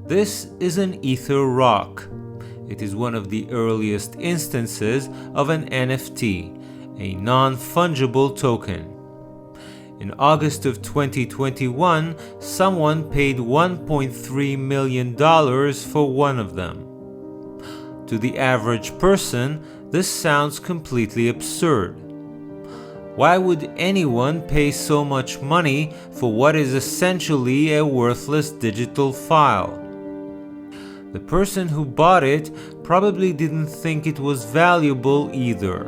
This is an ether rock. It is one of the earliest instances of an NFT, a non-fungible token. In August of 2021, someone paid $1.3 million for one of them. To the average person, this sounds completely absurd. Why would anyone pay so much money for what is essentially a worthless digital file? The person who bought it probably didn't think it was valuable either,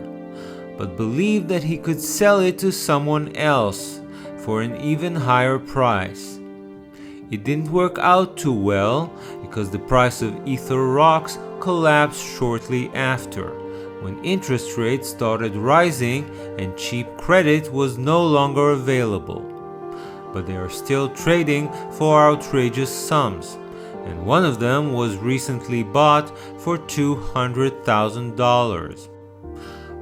but believed that he could sell it to someone else for an even higher price. It didn't work out too well because the price of ether rocks collapsed shortly after, when interest rates started rising and cheap credit was no longer available. But they are still trading for outrageous sums, and one of them was recently bought for $200,000.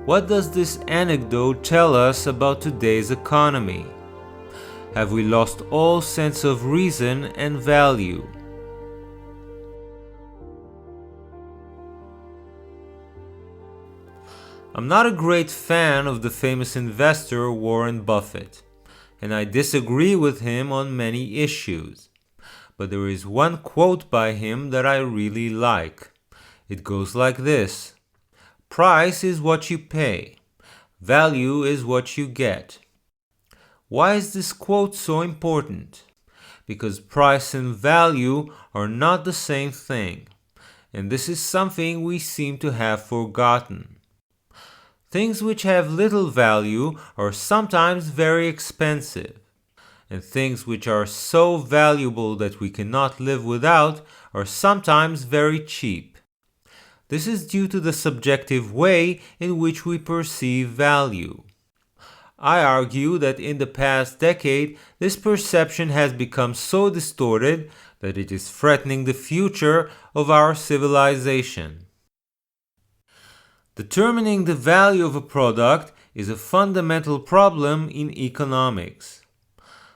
What does this anecdote tell us about today's economy? Have we lost all sense of reason and value? I'm not a great fan of the famous investor Warren Buffett, and I disagree with him on many issues. But there is one quote by him that I really like. It goes like this: "Price is what you pay. Value is what you get." Why is this quote so important? Because price and value are not the same thing, and this is something we seem to have forgotten. Things which have little value are sometimes very expensive, and things which are so valuable that we cannot live without are sometimes very cheap. This is due to the subjective way in which we perceive value. I argue that in the past decade, this perception has become so distorted that it is threatening the future of our civilization. Determining the value of a product is a fundamental problem in economics.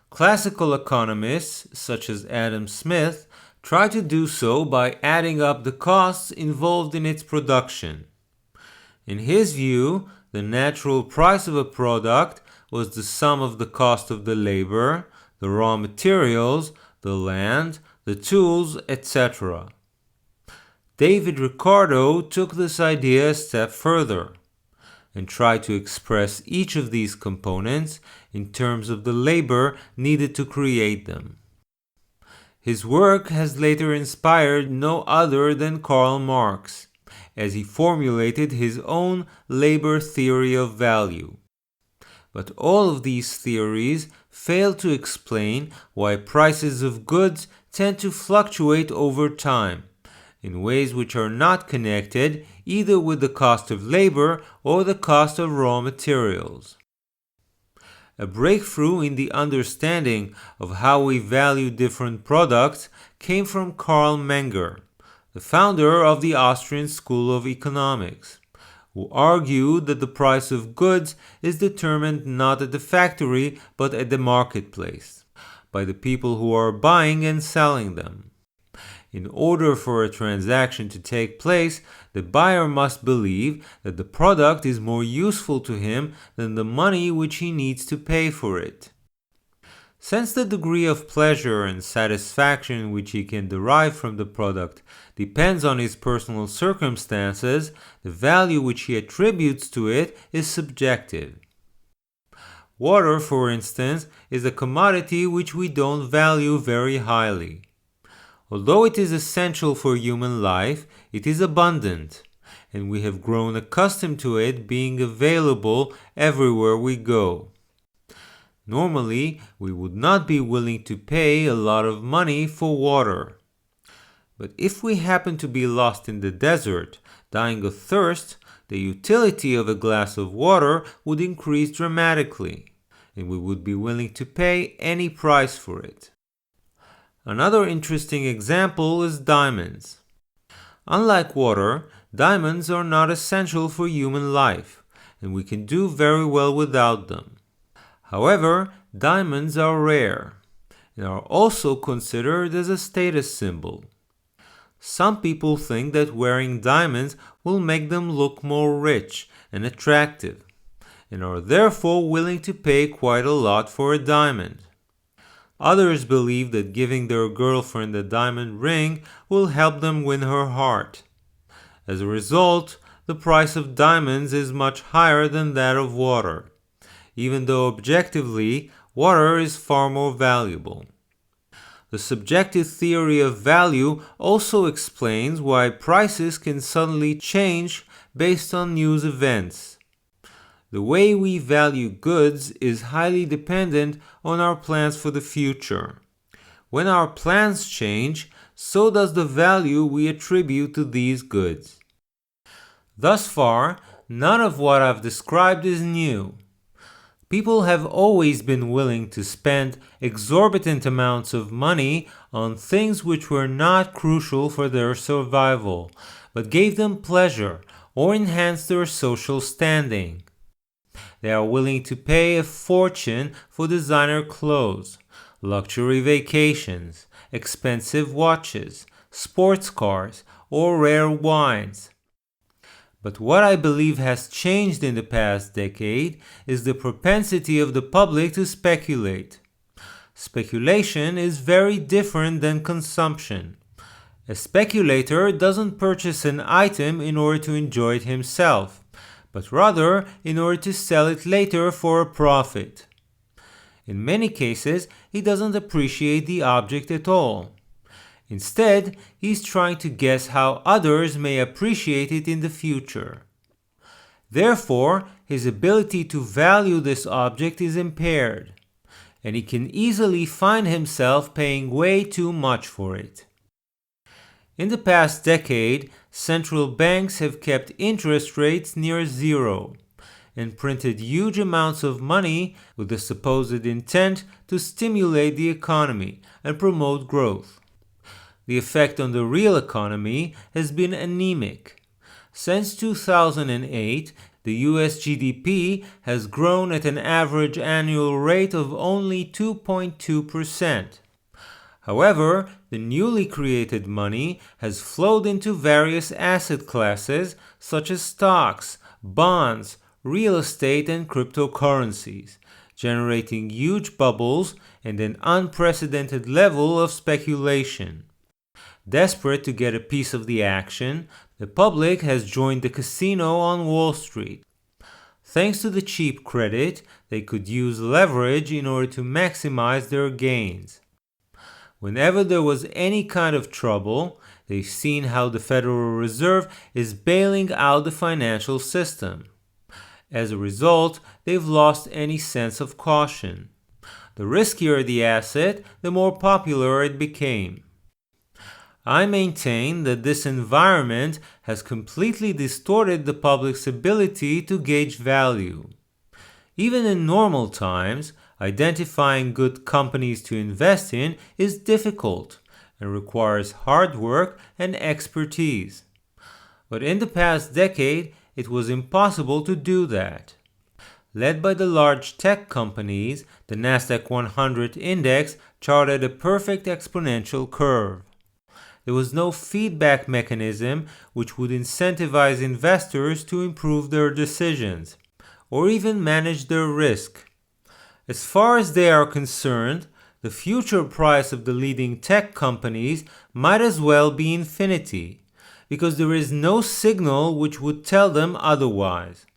Classical economists, such as Adam Smith, try to do so by adding up the costs involved in its production. In his view, the natural price of a product was the sum of the cost of the labor, the raw materials, the land, the tools, etc. David Ricardo took this idea a step further and tried to express each of these components in terms of the labor needed to create them. His work has later inspired no other than Karl Marx, as he formulated his own labor theory of value. But all of these theories fail to explain why prices of goods tend to fluctuate over time, in ways which are not connected either with the cost of labor or the cost of raw materials. A breakthrough in the understanding of how we value different products came from Karl Menger, the founder of the Austrian School of Economics, who argued that the price of goods is determined not at the factory but at the marketplace, by the people who are buying and selling them. In order for a transaction to take place, the buyer must believe that the product is more useful to him than the money which he needs to pay for it. Since the degree of pleasure and satisfaction which he can derive from the product depends on his personal circumstances, the value which he attributes to it is subjective. Water, for instance, is a commodity which we don't value very highly. Although it is essential for human life, it is abundant, and we have grown accustomed to it being available everywhere we go. Normally, we would not be willing to pay a lot of money for water. But if we happen to be lost in the desert, dying of thirst, the utility of a glass of water would increase dramatically, and we would be willing to pay any price for it. Another interesting example is diamonds. Unlike water, diamonds are not essential for human life, and we can do very well without them. However, diamonds are rare and are also considered as a status symbol. Some people think that wearing diamonds will make them look more rich and attractive, and are therefore willing to pay quite a lot for a diamond. Others believe that giving their girlfriend a diamond ring will help them win her heart. As a result, the price of diamonds is much higher than that of water, even though objectively, water is far more valuable. The subjective theory of value also explains why prices can suddenly change based on news events. The way we value goods is highly dependent on our plans for the future. When our plans change, so does the value we attribute to these goods. Thus far, none of what I've described is new. People have always been willing to spend exorbitant amounts of money on things which were not crucial for their survival, but gave them pleasure or enhanced their social standing. They are willing to pay a fortune for designer clothes, luxury vacations, expensive watches, sports cars, or rare wines. But what I believe has changed in the past decade is the propensity of the public to speculate. Speculation is very different than consumption. A speculator doesn't purchase an item in order to enjoy it himself, but rather in order to sell it later for a profit. In many cases, he doesn't appreciate the object at all. Instead, he's trying to guess how others may appreciate it in the future. Therefore, his ability to value this object is impaired, and he can easily find himself paying way too much for it. In the past decade, central banks have kept interest rates near zero and printed huge amounts of money with the supposed intent to stimulate the economy and promote growth. The effect on the real economy has been anemic. Since 2008, the US GDP has grown at an average annual rate of only 2.2%. However, the newly created money has flowed into various asset classes such as stocks, bonds, real estate, and cryptocurrencies, generating huge bubbles and an unprecedented level of speculation. Desperate to get a piece of the action, the public has joined the casino on Wall Street. Thanks to the cheap credit, they could use leverage in order to maximize their gains. Whenever there was any kind of trouble, they've seen how the Federal Reserve is bailing out the financial system. As a result, they've lost any sense of caution. The riskier the asset, the more popular it became. I maintain that this environment has completely distorted the public's ability to gauge value. Even in normal times, identifying good companies to invest in is difficult and requires hard work and expertise. But in the past decade, it was impossible to do that. Led by the large tech companies, the Nasdaq 100 index charted a perfect exponential curve. There was no feedback mechanism which would incentivize investors to improve their decisions, or even manage their risk. As far as they are concerned, the future price of the leading tech companies might as well be infinity, because there is no signal which would tell them otherwise.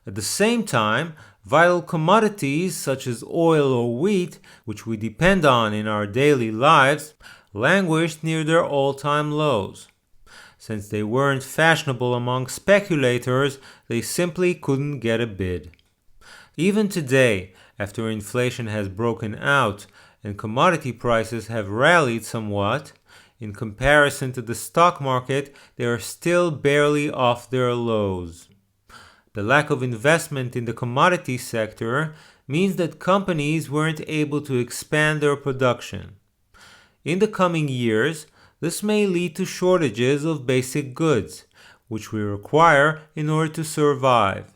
At the same time, vital commodities such as oil or wheat, which we depend on in our daily lives, languished near their all-time lows. Since they weren't fashionable among speculators, they simply couldn't get a bid. Even today, after inflation has broken out and commodity prices have rallied somewhat, in comparison to the stock market, they are still barely off their lows. The lack of investment in the commodity sector means that companies weren't able to expand their production. In the coming years, this may lead to shortages of basic goods, which we require in order to survive.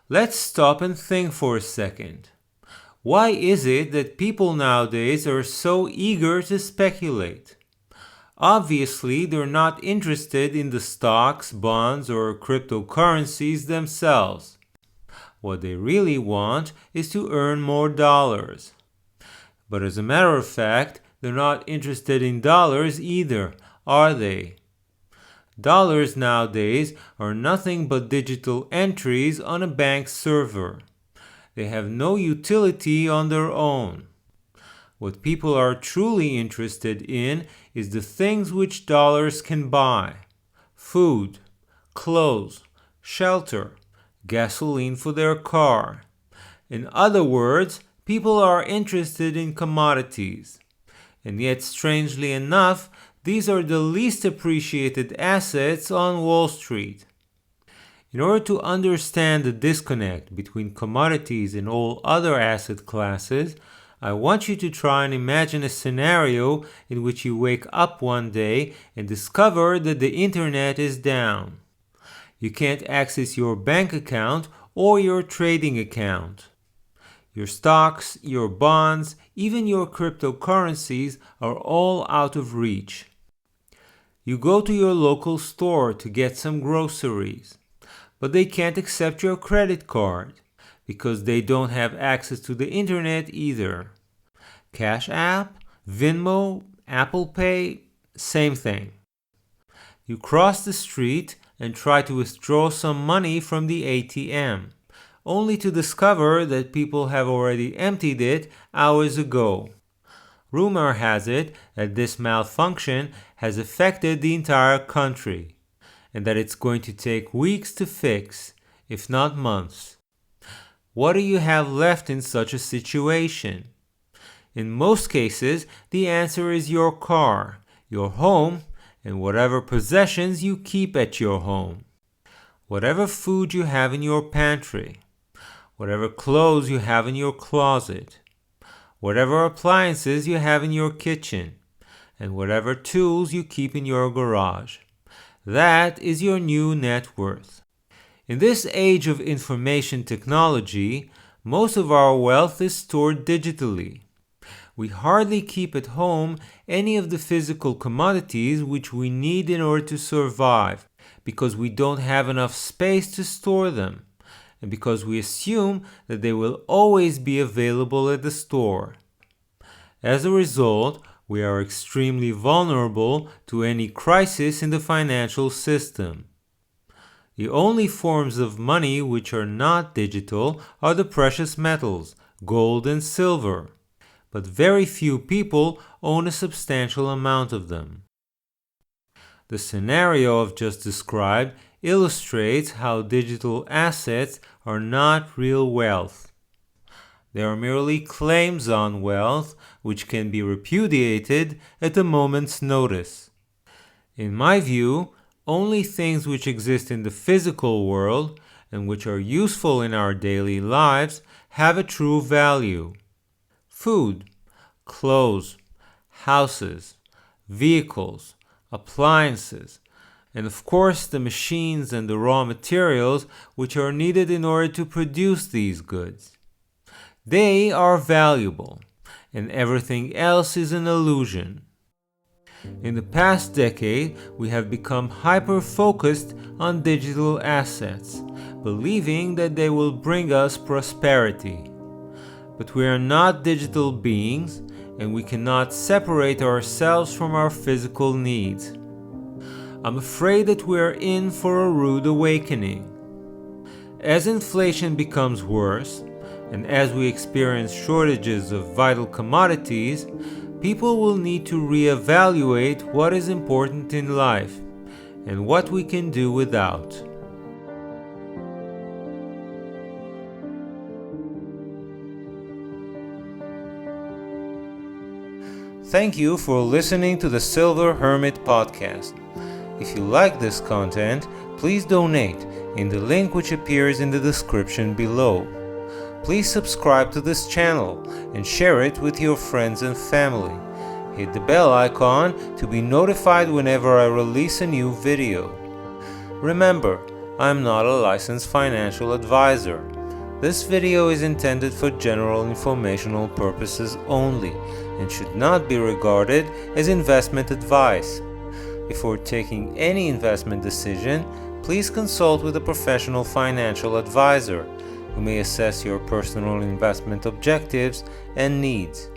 Let's stop and think for a second. Why is it that people nowadays are so eager to speculate? Obviously, they're not interested in the stocks, bonds, or cryptocurrencies themselves. What they really want is to earn more dollars. But as a matter of fact, they're not interested in dollars either, are they? Dollars nowadays are nothing but digital entries on a bank server. They have no utility on their own. What people are truly interested in is the things which dollars can buy: food, clothes, shelter, gasoline for their car. In other words, people are interested in commodities. And yet, strangely enough, these are the least appreciated assets on Wall Street. In order to understand the disconnect between commodities and all other asset classes, I want you to try and imagine a scenario in which you wake up one day and discover that the internet is down. You can't access your bank account or your trading account. Your stocks, your bonds, even your cryptocurrencies are all out of reach. You go to your local store to get some groceries, but they can't accept your credit card because they don't have access to the internet either. Cash App, Venmo, Apple Pay, same thing. You cross the street and try to withdraw some money from the ATM, only to discover that people have already emptied it hours ago. Rumor has it that this malfunction has affected the entire country, and that it's going to take weeks to fix, if not months. What do you have left in such a situation? In most cases, the answer is your car, your home, and whatever possessions you keep at your home. Whatever food you have in your pantry, whatever clothes you have in your closet, whatever appliances you have in your kitchen, and whatever tools you keep in your garage. That is your new net worth. In this age of information technology, most of our wealth is stored digitally. We hardly keep at home any of the physical commodities which we need in order to survive, because we don't have enough space to store them, and because we assume that they will always be available at the store. As a result, we are extremely vulnerable to any crisis in the financial system. The only forms of money which are not digital are the precious metals, gold and silver, but very few people own a substantial amount of them. The scenario I've just described illustrates how digital assets are not real wealth. They are merely claims on wealth which can be repudiated at a moment's notice. In my view, only things which exist in the physical world and which are useful in our daily lives have a true value. Food, clothes, houses, vehicles, appliances, and of course the machines and the raw materials which are needed in order to produce these goods. They are valuable, and everything else is an illusion. In the past decade, we have become hyper-focused on digital assets, believing that they will bring us prosperity. But we are not digital beings, and we cannot separate ourselves from our physical needs. I'm afraid that we are in for a rude awakening. As inflation becomes worse, and as we experience shortages of vital commodities, people will need to reevaluate what is important in life and what we can do without. Thank you for listening to the Silver Hermit podcast. If you like this content, please donate in the link which appears in the description below. Please subscribe to this channel and share it with your friends and family. Hit the bell icon to be notified whenever I release a new video. Remember, I'm not a licensed financial advisor. This video is intended for general informational purposes only and should not be regarded as investment advice. Before taking any investment decision, please consult with a professional financial advisor who may assess your personal investment objectives and needs.